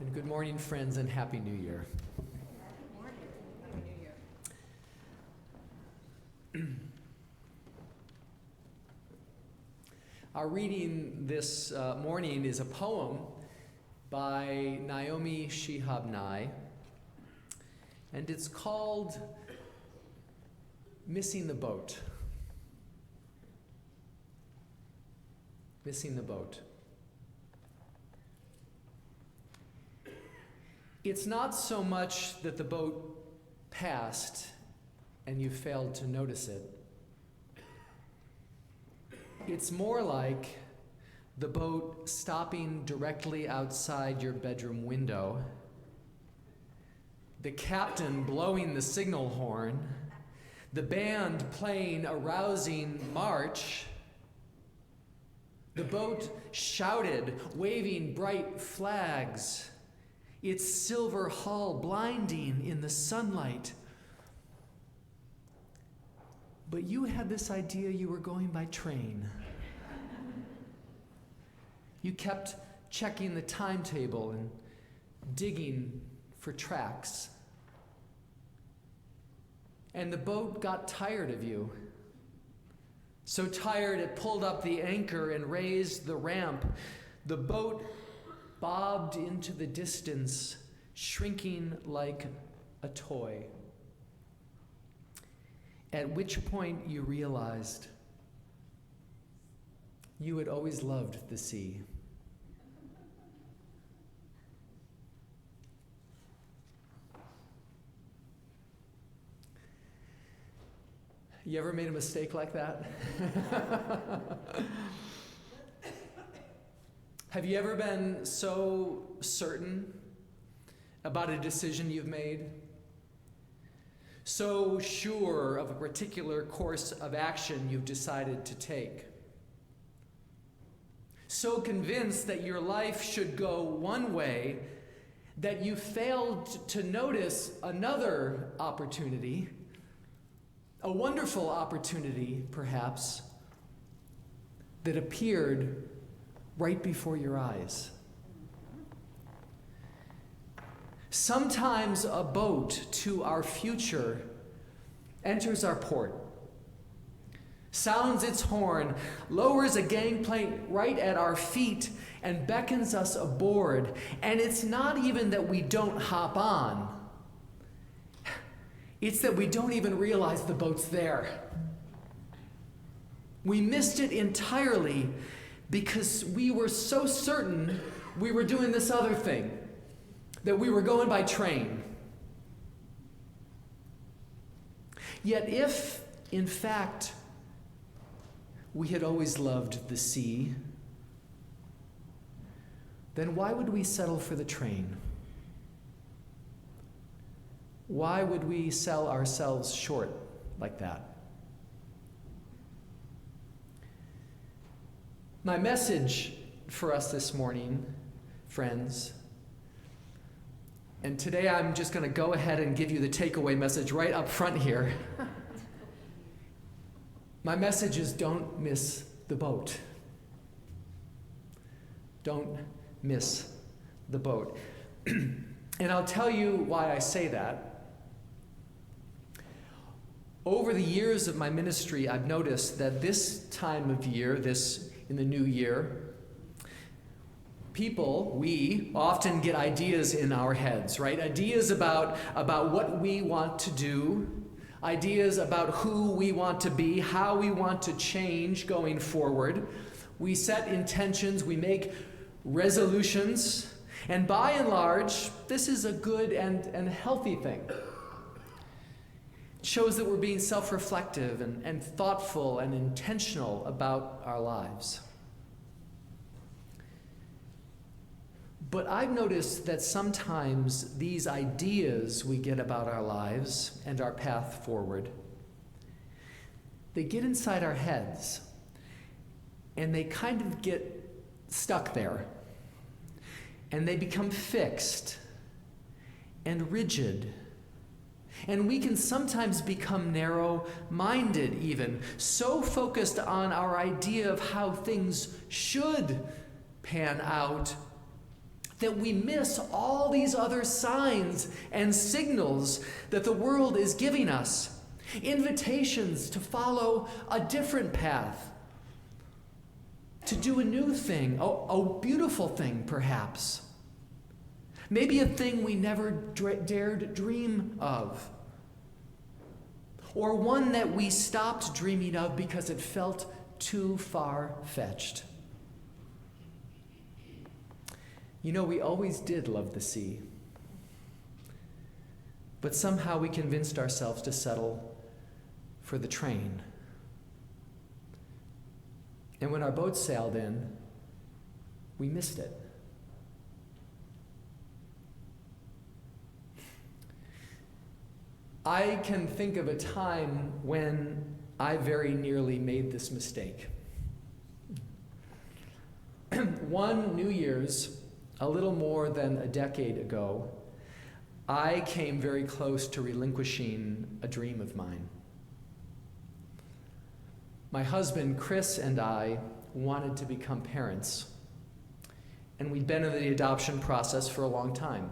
And good morning, friends, and Happy New Year. Good morning. Happy New Year. Our reading this morning is a poem by Naomi Shihab Nye, and it's called Missing the Boat. Missing the Boat. It's not so much that the boat passed and you failed to notice it. It's more like the boat stopping directly outside your bedroom window, the captain blowing the signal horn, the band playing a rousing march, the boat shouted, waving bright flags, its silver hull blinding in the sunlight. But you had this idea you were going by train. You kept checking the timetable and digging for tracks. And the boat got tired of you. So tired it pulled up the anchor and raised the ramp. The boat bobbed into the distance, shrinking like a toy. At which point you realized you had always loved the sea. You ever made a mistake like that? Have you ever been so certain about a decision you've made? So sure of a particular course of action you've decided to take? So convinced that your life should go one way that you failed to notice another opportunity, a wonderful opportunity perhaps, that appeared right before your eyes. Sometimes a boat to our future enters our port, sounds its horn, lowers a gangplank right at our feet, and beckons us aboard. And it's not even that we don't hop on. It's that we don't even realize the boat's there. We missed it entirely because we were so certain we were doing this other thing, that we were going by train. Yet if, in fact, we had always loved the sea, then why would we settle for the train? Why would we sell ourselves short like that? My message for us this morning, friends, and today I'm just going to go ahead and give you the takeaway message right up front here. My message is don't miss the boat. Don't miss the boat. And I'll tell you why I say that. Over the years of my ministry, I've noticed that this time of year, in the new year, we often get ideas in our heads, right? Ideas about what we want to do, ideas about who we want to be, how we want to change going forward. We set intentions, we make resolutions, and by and large, this is a good and healthy thing. It shows that we're being self-reflective and thoughtful and intentional about our lives. But I've noticed that sometimes these ideas we get about our lives and our path forward, they get inside our heads and they kind of get stuck there. And they become fixed and rigid. And we can sometimes become narrow-minded even, so focused on our idea of how things should pan out that we miss all these other signs and signals that the world is giving us. Invitations to follow a different path, to do a new thing, a beautiful thing perhaps. Maybe a thing we never dared dream of. Or one that we stopped dreaming of because it felt too far-fetched. You know, we always did love the sea. But somehow we convinced ourselves to settle for the train. And when our boat sailed in, we missed it. I can think of a time when I very nearly made this mistake. One New Year's, a little more than a decade ago, I came very close to relinquishing a dream of mine. My husband, Chris, and I wanted to become parents, and we'd been in the adoption process for a long time.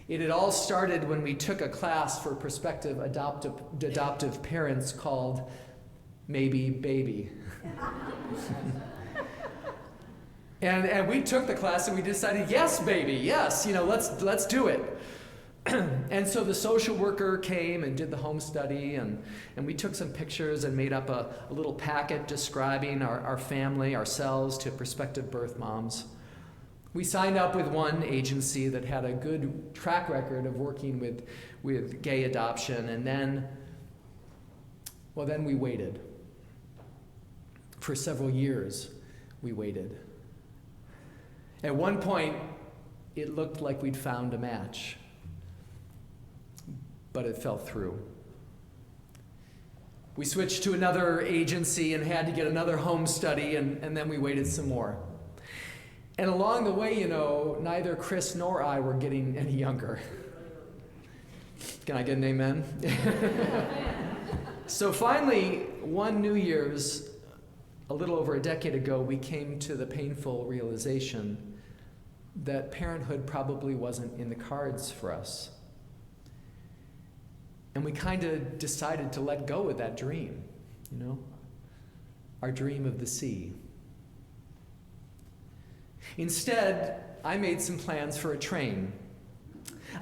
It had all started when we took a class for prospective adoptive parents called Maybe Baby. And we took the class and we decided, yes, baby, yes, let's do it. And so the social worker came and did the home study, and we took some pictures and made up a little packet describing our family, ourselves, to prospective birth moms. We signed up with one agency that had a good track record of working with gay adoption, and then we waited. For several years, we waited. At one point, it looked like we'd found a match, but it fell through. We switched to another agency and had to get another home study, and then we waited some more. And along the way, neither Chris nor I were getting any younger. Can I get an amen? So finally, one New Year's, a little over a decade ago, we came to the painful realization that parenthood probably wasn't in the cards for us. And we kind of decided to let go of that dream, our dream of the sea. Instead, I made some plans for a train.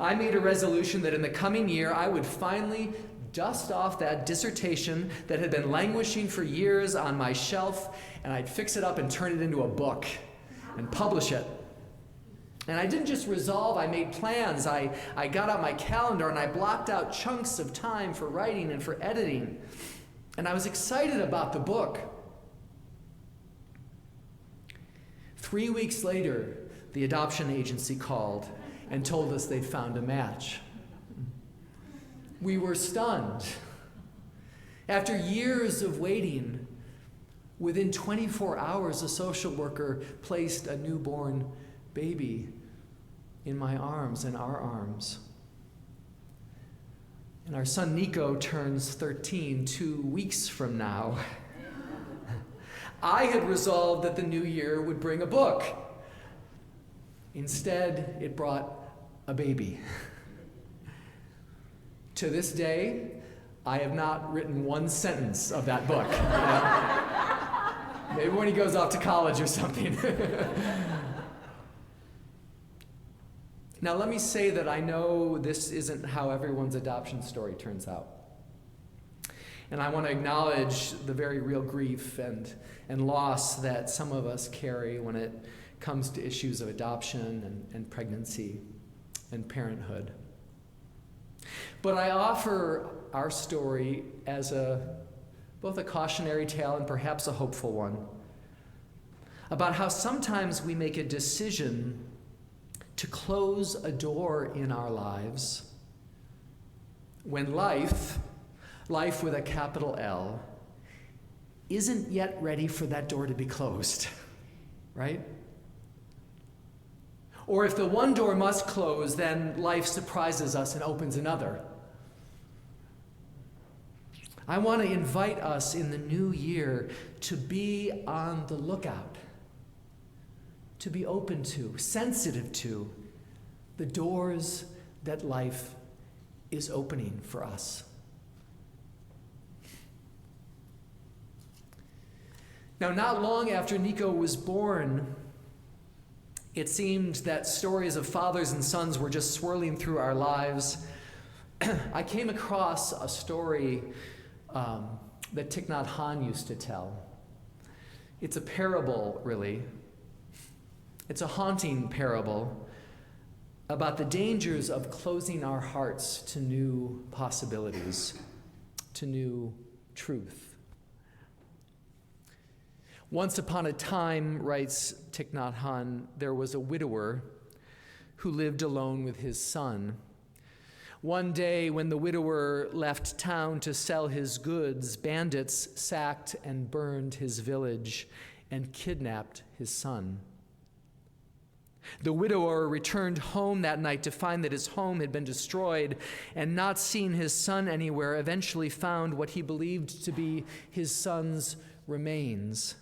I made a resolution that in the coming year, I would finally dust off that dissertation that had been languishing for years on my shelf, and I'd fix it up and turn it into a book and publish it. And I didn't just resolve, I made plans. I got out my calendar and I blocked out chunks of time for writing and for editing. And I was excited about the book. 3 weeks later, the adoption agency called and told us they'd found a match. We were stunned. After years of waiting, within 24 hours, a social worker placed a newborn baby in my arms and our arms. And our son Nico turns 13 2 weeks from now. I had resolved that the new year would bring a book. Instead, it brought a baby. To this day, I have not written one sentence of that book. Maybe when he goes off to college or something. Now, let me say that I know this isn't how everyone's adoption story turns out. And I want to acknowledge the very real grief and loss that some of us carry when it comes to issues of adoption and pregnancy and parenthood. But I offer our story as both a cautionary tale and perhaps a hopeful one about how sometimes we make a decision to close a door in our lives when life with a capital L, isn't yet ready for that door to be closed, right? Or if the one door must close, then life surprises us and opens another. I want to invite us in the new year to be on the lookout to be open to, sensitive to the doors that life is opening for us. Now, not long after Nico was born, it seemed that stories of fathers and sons were just swirling through our lives. I came across a story that Thich Nhat Hanh used to tell. It's a parable, really. It's a haunting parable about the dangers of closing our hearts to new possibilities, to new truth. Once upon a time, writes Thich Nhat Hanh, there was a widower who lived alone with his son. One day, when the widower left town to sell his goods, bandits sacked and burned his village and kidnapped his son. The widower returned home that night to find that his home had been destroyed, and not seeing his son anywhere, eventually found what he believed to be his son's remains.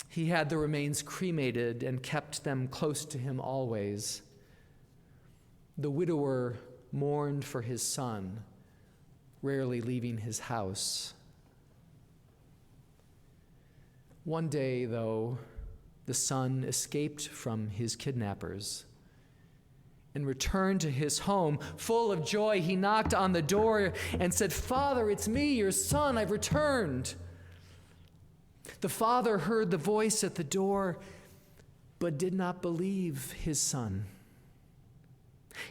He had the remains cremated and kept them close to him always. The widower mourned for his son, rarely leaving his house. One day, though, the son escaped from his kidnappers and returned to his home. Full of joy, he knocked on the door and said, "Father, it's me, your son, I've returned." The father heard the voice at the door, but did not believe his son.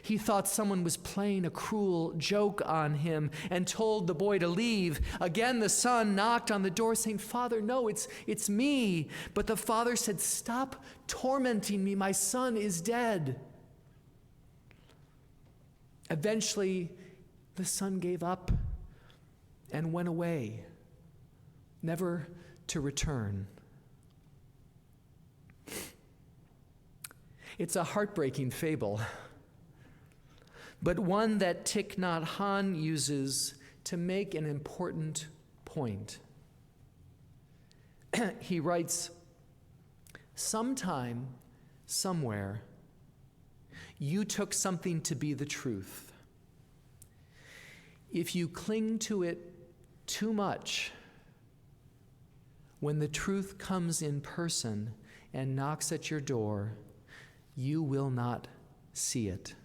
He thought someone was playing a cruel joke on him and told the boy to leave. Again, the son knocked on the door saying, "Father, no, it's me." But the father said, "Stop tormenting me. My son is dead." Eventually, the son gave up and went away, never to return. It's a heartbreaking fable, but one that Thich Nhat Hanh uses to make an important point. He writes, "Sometime, somewhere, you took something to be the truth. If you cling to it too much, when the truth comes in person and knocks at your door, you will not see it."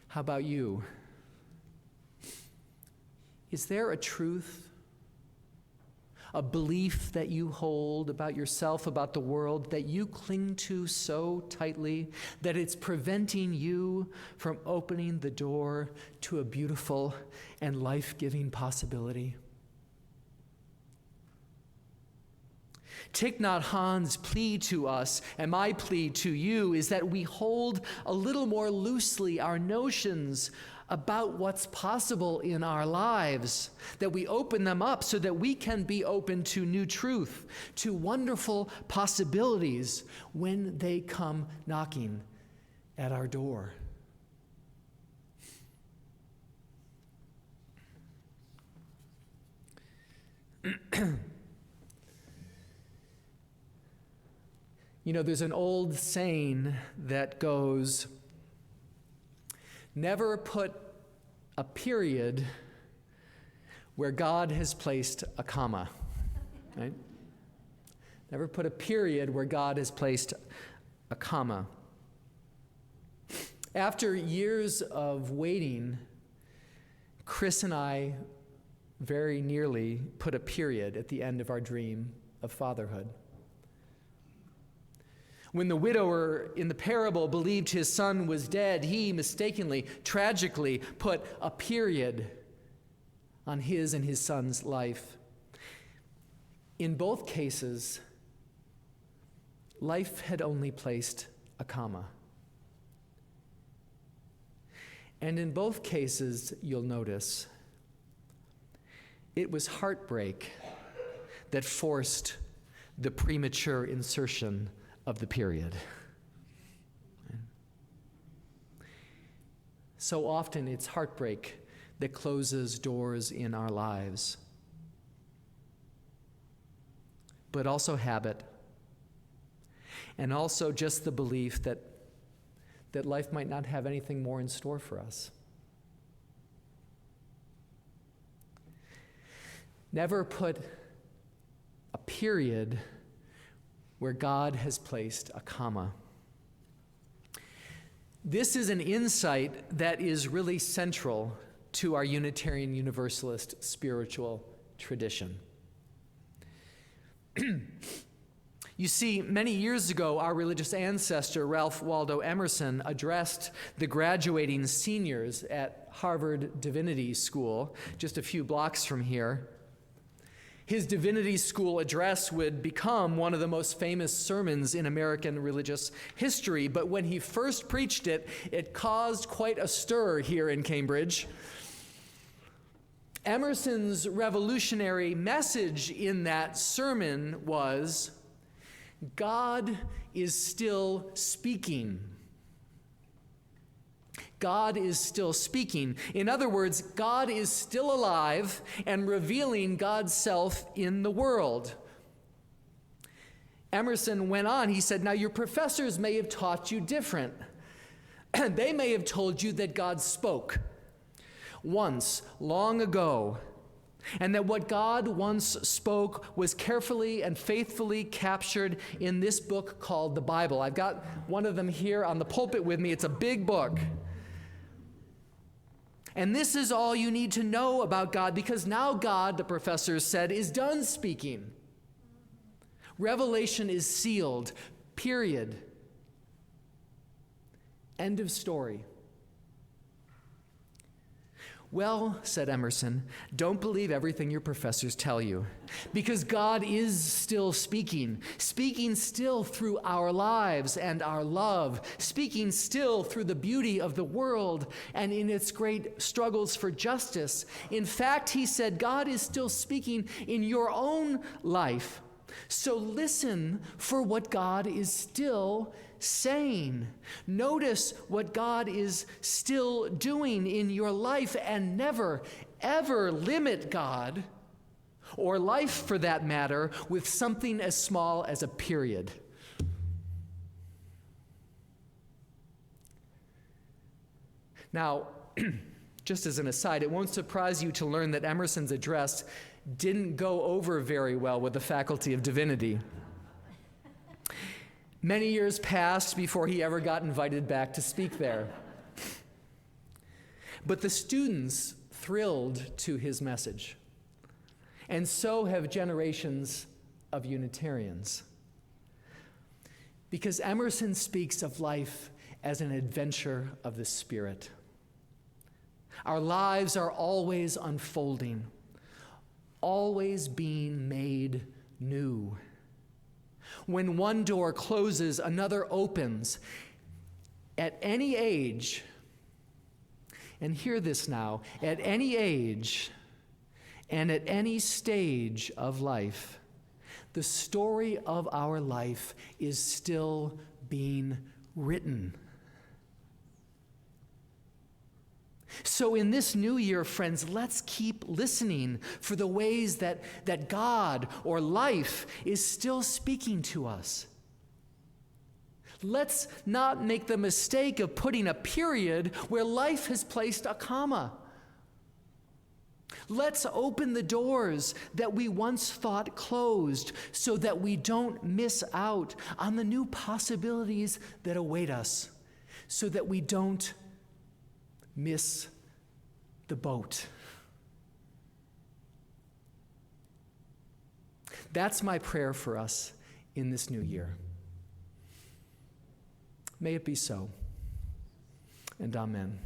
How about you? Is there a truth, a belief that you hold about yourself, about the world, that you cling to so tightly that it's preventing you from opening the door to a beautiful and life-giving possibility? Thich Nhat Hanh's plea to us, and my plea to you, is that we hold a little more loosely our notions about what's possible in our lives, that we open them up so that we can be open to new truth, to wonderful possibilities when they come knocking at our door. You know, there's an old saying that goes, never put a period where God has placed a comma, right? Never put a period where God has placed a comma. After years of waiting, Chris and I very nearly put a period at the end of our dream of fatherhood. When the widower in the parable believed his son was dead, he mistakenly, tragically put a period on his and his son's life. In both cases, life had only placed a comma. And in both cases, you'll notice, it was heartbreak that forced the premature insertion of the period. So often it's heartbreak that closes doors in our lives. but also habit, and also just the belief that life might not have anything more in store for us. Never put a period where God has placed a comma. This is an insight that is really central to our Unitarian Universalist spiritual tradition. You see, many years ago, our religious ancestor, Ralph Waldo Emerson, addressed the graduating seniors at Harvard Divinity School, just a few blocks from here. His divinity school address would become one of the most famous sermons in American religious history, but when he first preached it, it caused quite a stir here in Cambridge. Emerson's revolutionary message in that sermon was, God is still speaking. God is still speaking. In other words, God is still alive and revealing God's self in the world. Emerson went on, he said, now your professors may have taught you different. They may have told you that God spoke once, long ago, and that what God once spoke was carefully and faithfully captured in this book called the Bible. I've got one of them here on the pulpit with me. It's a big book. And this is all you need to know about God, because now God, the professors said, is done speaking. Revelation is sealed, period. End of story. Well, said Emerson, don't believe everything your professors tell you, because God is still speaking still through our lives and our love, speaking still through the beauty of the world and in its great struggles for justice. In fact, he said, God is still speaking in your own life. So listen for what God is still saying. Notice what God is still doing in your life, and never, ever limit God, or life for that matter, with something as small as a period. Now, just as an aside, it won't surprise you to learn that Emerson's address didn't go over very well with the Faculty of Divinity. Many years passed before he ever got invited back to speak there. But the students thrilled to his message, and so have generations of Unitarians. Because Emerson speaks of life as an adventure of the Spirit. Our lives are always unfolding, always being made new. When one door closes, another opens. At any age, and hear this now, at any age and at any stage of life, the story of our life is still being written. So in this new year, friends, let's keep listening for the ways that God or life is still speaking to us. Let's not make the mistake of putting a period where life has placed a comma. Let's open the doors that we once thought closed so that we don't miss out on the new possibilities that await us, so that we don't miss the boat. That's my prayer for us in this new year. May it be so, and amen.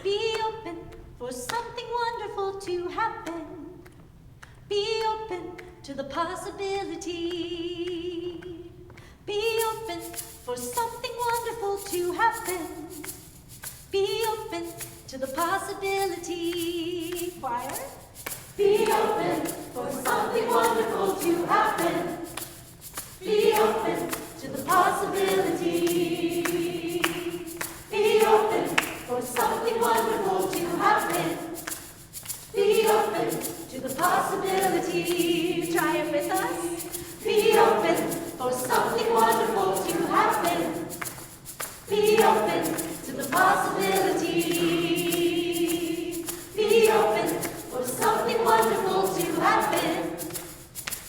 Be open for something wonderful to happen. Be open to the possibility. Be open for something wonderful to happen. Be open to the possibility. Choir. Be open for something wonderful to happen. Be open to the possibility. Be open for something wonderful to happen. Be open to to the possibility. Try it with us. Be open for something wonderful to happen. Be open to the possibility. Be open for something wonderful to happen.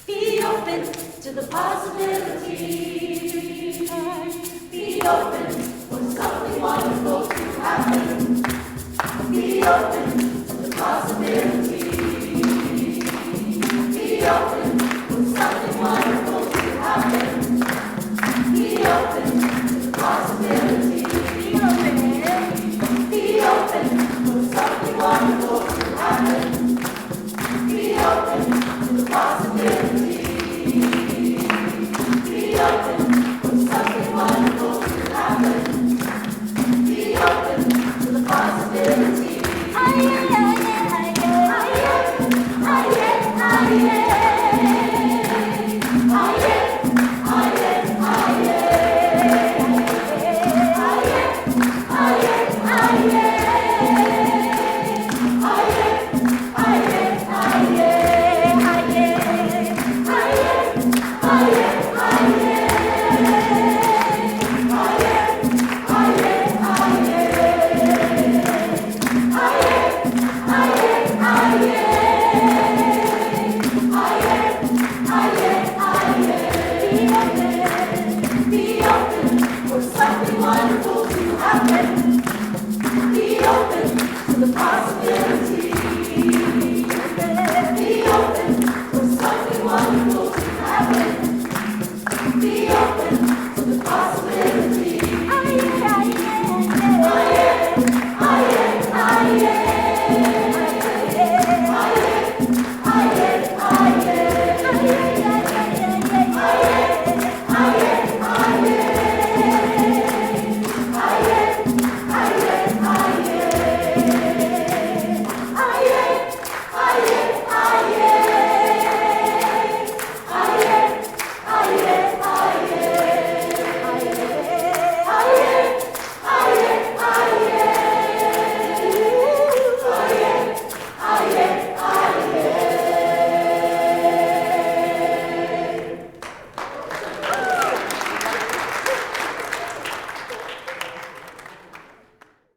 Be open to the possibility. Be open